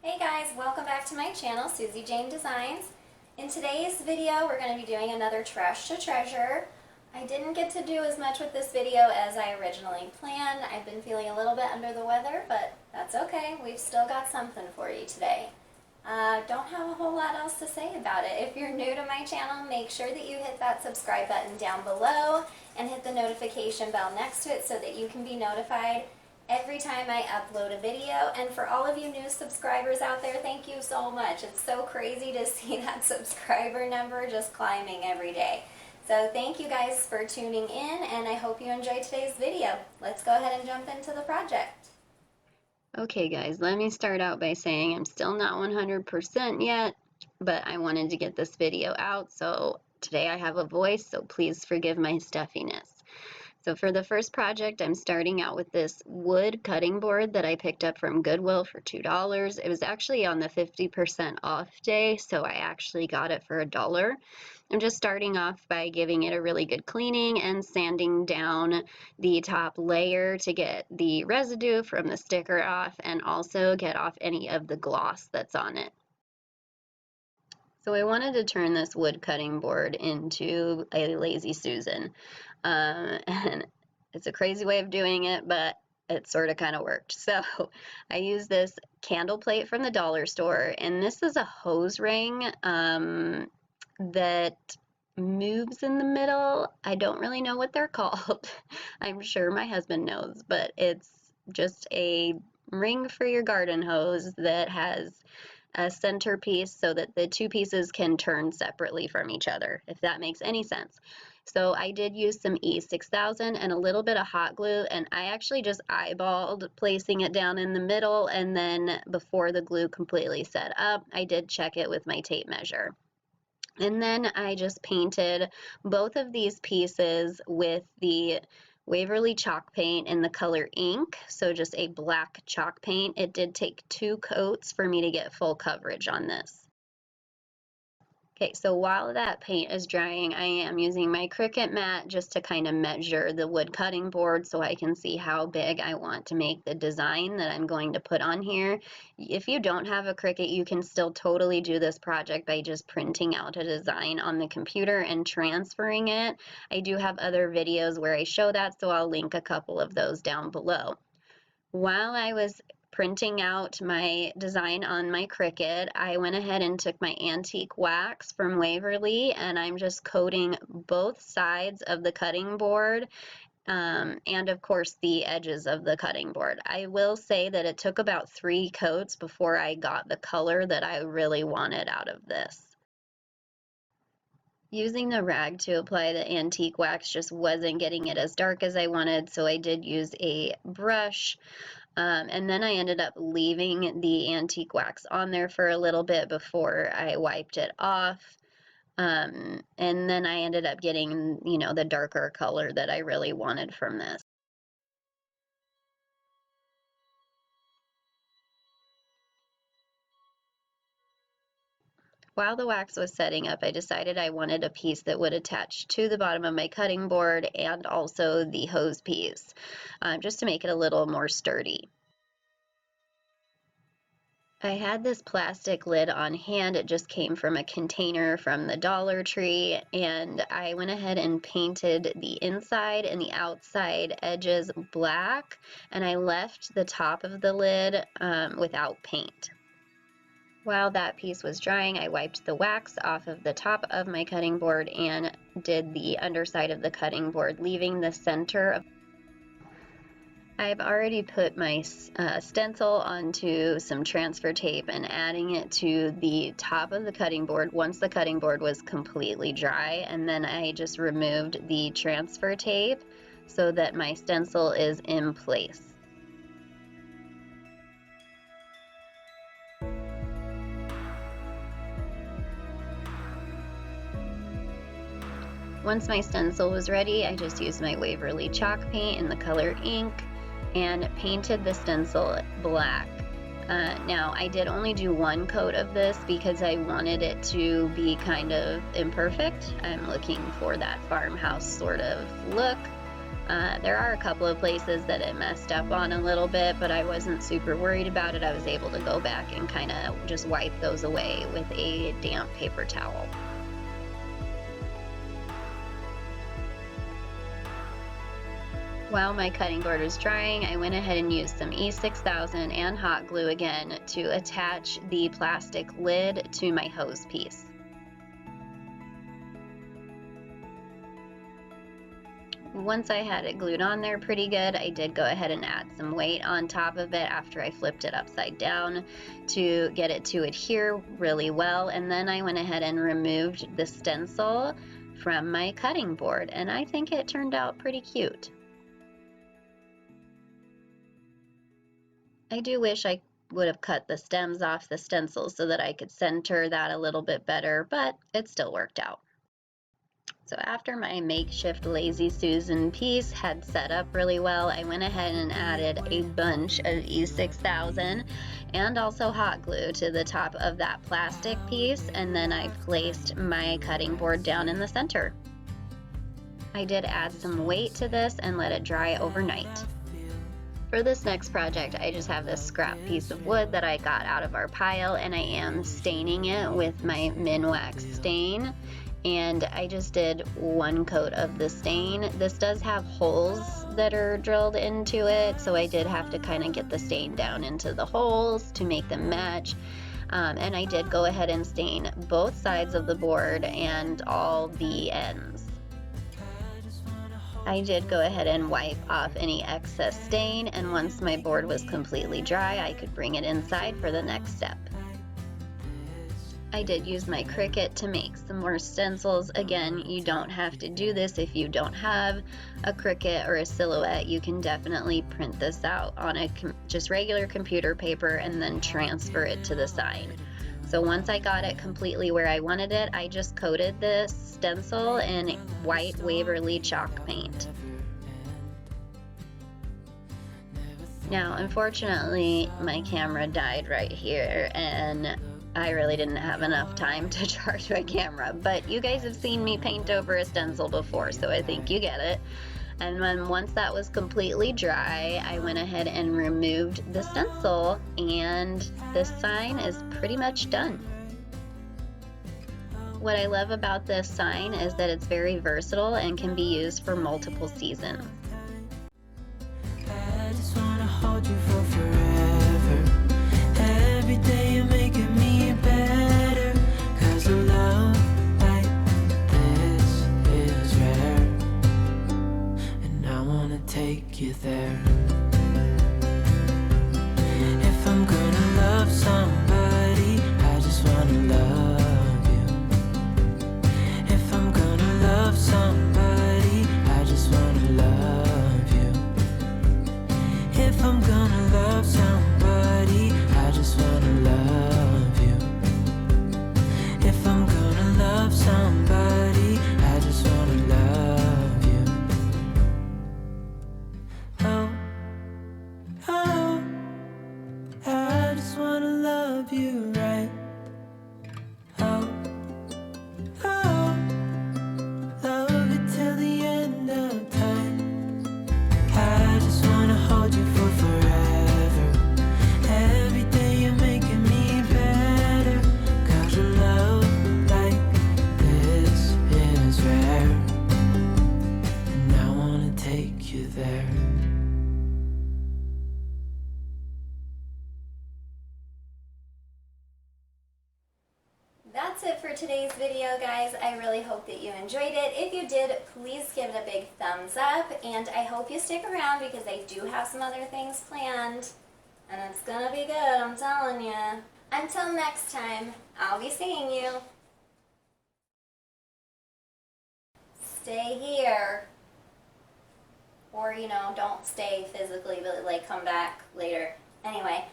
Hey guys, welcome back to my channel, Susie Jane Designs. In today's video, we're going to be doing another Trash to Treasure. I didn't get to do as much with this video as I originally planned. I've been feeling a little bit under the weather, but that's okay. We've still got something for you today. Don't have a whole lot else to say about it. If you're new to my channel, make sure that you hit that subscribe button down below and hit the notification bell next to it so that you can be notified every time I upload a video. And for all of you new subscribers out there, thank you so much. It's so crazy to see that subscriber number just climbing every day. So thank you guys for tuning in, and I hope you enjoyed today's video. Let's go ahead and jump into the project. Okay guys, let me start out by saying I'm still not 100% yet, but I wanted to get this video out, so today I have a voice, so please forgive my stuffiness. So for the first project, I'm starting out with this wood cutting board that I picked up from Goodwill for $2. It was actually on the 50% off day, so I actually got it for $1. I'm just starting off by giving it a really good cleaning and sanding down the top layer to get the residue from the sticker off and also get off any of the gloss that's on it. So I wanted to turn this wood cutting board into a Lazy Susan. And it's a crazy way of doing it, but it sort of kind of worked. So I used this candle plate from the dollar store, and this is a hose ring that moves in the middle. I don't really know what they're called. I'm sure my husband knows, but it's just a ring for your garden hose that has a centerpiece so that the two pieces can turn separately from each other, if that makes any sense. So I did use some E6000 and a little bit of hot glue, and I actually just eyeballed placing it down in the middle, and then before the glue completely set up, I did check it with my tape measure. And then I just painted both of these pieces with the Waverly chalk paint in the color ink, so just a black chalk paint. It did take 2 coats for me to get full coverage on this. Okay, so while that paint is drying, I am using my Cricut mat just to kind of measure the wood cutting board so I can see how big I want to make the design that I'm going to put on here. If you don't have a Cricut, you can still totally do this project by just printing out a design on the computer and transferring it. I do have other videos where I show that, so I'll link a couple of those down below. While I was printing out my design on my Cricut, I went ahead and took my antique wax from Waverly, and I'm just coating both sides of the cutting board and of course the edges of the cutting board. I will say that it took about 3 coats before I got the color that I really wanted out of this. Using the rag to apply the antique wax just wasn't getting it as dark as I wanted, so I did use a brush. And then I ended up leaving the antique wax on there for a little bit before I wiped it off. And then I ended up getting, you know, the darker color that I really wanted from this. While the wax was setting up, I decided I wanted a piece that would attach to the bottom of my cutting board and also the hose piece, just to make it a little more sturdy. I had this plastic lid on hand. It just came from a container from the Dollar Tree, and I went ahead and painted the inside and the outside edges black, and I left the top of the lid without paint. While that piece was drying, I wiped the wax off of the top of my cutting board and did the underside of the cutting board, leaving the center of. I've already put my stencil onto some transfer tape and adding it to the top of the cutting board once the cutting board was completely dry, and then I just removed the transfer tape so that my stencil is in place. Once my stencil was ready, I just used my Waverly chalk paint in the color ink and painted the stencil black. Now, I did only do 1 coat of this because I wanted it to be kind of imperfect. I'm looking for that farmhouse sort of look. There are a couple of places that it messed up on a little bit, but I wasn't super worried about it. I was able to go back and kind of just wipe those away with a damp paper towel. While my cutting board was drying, I went ahead and used some E6000 and hot glue again to attach the plastic lid to my hose piece. Once I had it glued on there pretty good, I did go ahead and add some weight on top of it after I flipped it upside down to get it to adhere really well, and then I went ahead and removed the stencil from my cutting board, and I think it turned out pretty cute. I do wish I would have cut the stems off the stencil so that I could center that a little bit better, but it still worked out. So after my makeshift Lazy Susan piece had set up really well, I went ahead and added a bunch of E6000 and also hot glue to the top of that plastic piece, and then I placed my cutting board down in the center. I did add some weight to this and let it dry overnight. For this next project, I just have this scrap piece of wood that I got out of our pile, and I am staining it with my Minwax stain. And I just did one coat of the stain. This does have holes that are drilled into it, so I did have to kind of get the stain down into the holes to make them match. And I did go ahead and stain both sides of the board and all the ends. I did go ahead and wipe off any excess stain, and once my board was completely dry, I could bring it inside for the next step. I did use my Cricut to make some more stencils. Again, you don't have to do this if you don't have a Cricut or a Silhouette. You can definitely print this out on a just regular computer paper and then transfer it to the sign. So once I got it completely where I wanted it, I just coated this stencil in white Waverly chalk paint. Now, unfortunately, my camera died right here, and I really didn't have enough time to charge my camera, but you guys have seen me paint over a stencil before, so I think you get it. And then once that was completely dry, I went ahead and removed the stencil, and this sign is pretty much done. What I love about this sign is that it's very versatile and can be used for multiple seasons. I just wanna hold you for forever. Every day you're making me better, 'cause a love like this is rare, and I wanna take you there. If I'm gonna love somebody, I just wanna love you. If I'm gonna love somebody, I just wanna love you. If I'm gonna love somebody, I just wanna love you. If I'm gonna love somebody, I just wanna love you. Oh, oh, I just wanna love you right. Oh, oh, love it till the end of time. I just wanna hold you for forever. Every day you're making me better, 'cause a love like this is rare, and I wanna take you there. That's it for today's video, guys. I really hope that you enjoyed it. If you did, please give it a big thumbs up, and I hope you stick around because I do have some other things planned, and it's gonna be good, I'm telling you. Until next time, I'll be seeing you. Stay here. Or, don't stay physically, but come back later. Anyway.